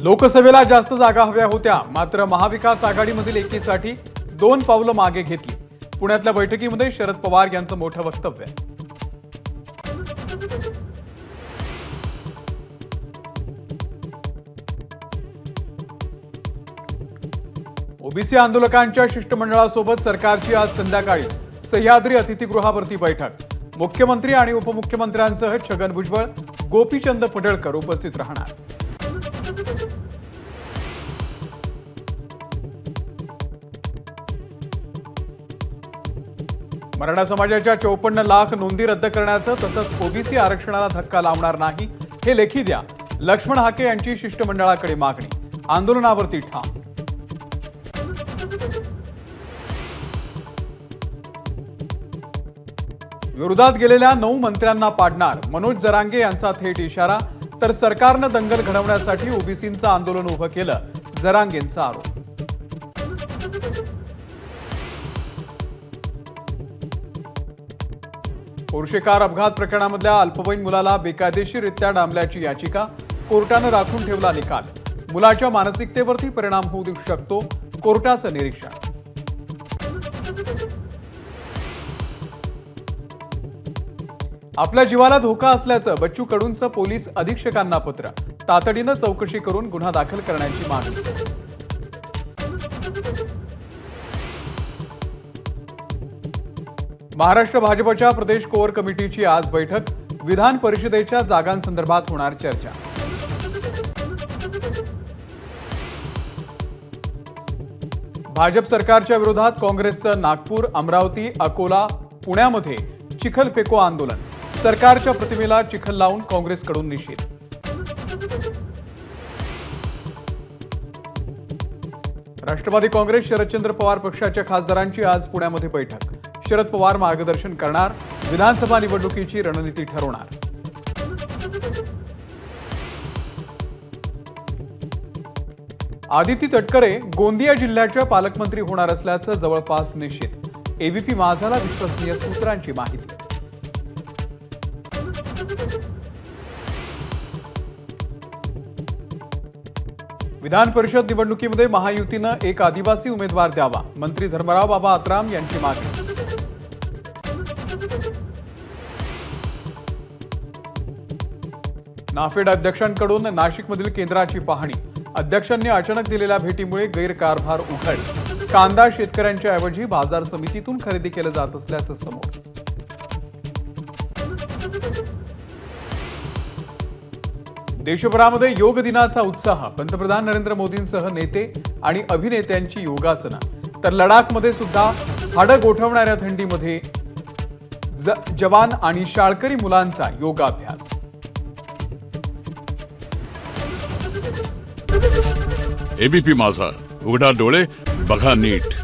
लोकसभेला जास्त जागा हव्या होत्या, मात्र महाविकास आघाडीमधील एकीसाठी 2 पावलं मागे घेतली। पुण्यातल्या बैठकीमध्ये शरद पवार यांचं मोठं वक्तव्य। ओबीसी आंदोलकांच्या शिष्टमंडळासोबत सरकारची आज संध्याकाळी सह्याद्री अतिथीगृहावरती बैठक। मुख्यमंत्री आणि उपमुख्यमंत्र्यांसह छगन भुजबळ, गोपीचंद पडळकर उपस्थित राहणार। मराठा समाजाच्या 54 लाख नोंदी रद्द करण्याचं तसंच ओबीसी आरक्षणाला धक्का लावणार नाही हे लेखी द्या, लक्ष्मण हाके यांची शिष्टमंडळाकडे मागणी। आंदोलनावरती ठाम। विरोधात गेलेल्या 9 मंत्र्यांना पाडणार, मनोज जरांगे यांचा थेट इशारा। तर सरकारनं दंगल घडवण्यासाठी ओबीसींचं आंदोलन उभं केलं, जरांगेंचा आरोप। पोर्शे कार अपघात प्रकरणामधल्या अल्पवयीन मुलाला बेकायदेशीररित्या डांबल्याची याचिका, कोर्टानं राखून ठेवला निकाल। मुलाच्या मानसिकतेवरती परिणाम होऊ शकतो, कोर्टाचं निरीक्षण। आपल्या जीवाला धोका असल्याचं बच्चू कडूंचं पोलीस अधीक्षकांना पत्र, तातडीनं चौकशी करून गुन्हा दाखल करण्याची मागणी। महाराष्ट्र भाजपच्या प्रदेश कोअर कमिटीची आज बैठक, विधान परिषदेच्या जागांसंदर्भात होणार चर्चा। भाजप सरकारच्या विरोधात काँग्रेसचं नागपूर, अमरावती, अकोला, पुण्यामध्ये चिखल फेको आंदोलन। सरकारच्या प्रतिमेला चिखल लावून काँग्रेसकडून निषेध। राष्ट्रवादी काँग्रेस शरदचंद्र पवार पक्षाच्या खासदारांची आज पुण्यामध्ये बैठक। शरद पवार मार्गदर्शन करणार, विधानसभा निवडणुकीची रणनीती ठरवणार। आदिती तटकरे गोंदिया जिल्ह्याच्या पालकमंत्री होणार असल्याचं जवळपास निश्चित। एबीपी माझाला विश्वसनीय सूत्रांची माहिती। विधान परिषद निवडणुकीमध्ये महायुतीनं एक आदिवासी उमेदवार द्यावा, मंत्री धर्मराव बाबा आत्राम यांची मागणी। नाफेड अध्यक्षांकडून नाशिकमधील केंद्राची पाहणी, अध्यक्षांनी अचानक दिलेल्या भेटीमुळे गैरकारभार उघड। कांदा शेतकऱ्यांच्या ऐवजी बाजार समितीतून खरेदी केलं जात असल्याचं समोर। देशभरामध्ये योग दिनाचा उत्साह, पंतप्रधान नरेंद्र मोदींसह नेते आणि अभिनेत्यांची योगासनं। तर लडाखमध्ये सुद्धा हाडं गोठवणाऱ्या थंडीमध्ये जवान आणि शाळकरी मुलांचा योगाभ्यास। एबीपी माझा, उघडा डोळे बघा नीट।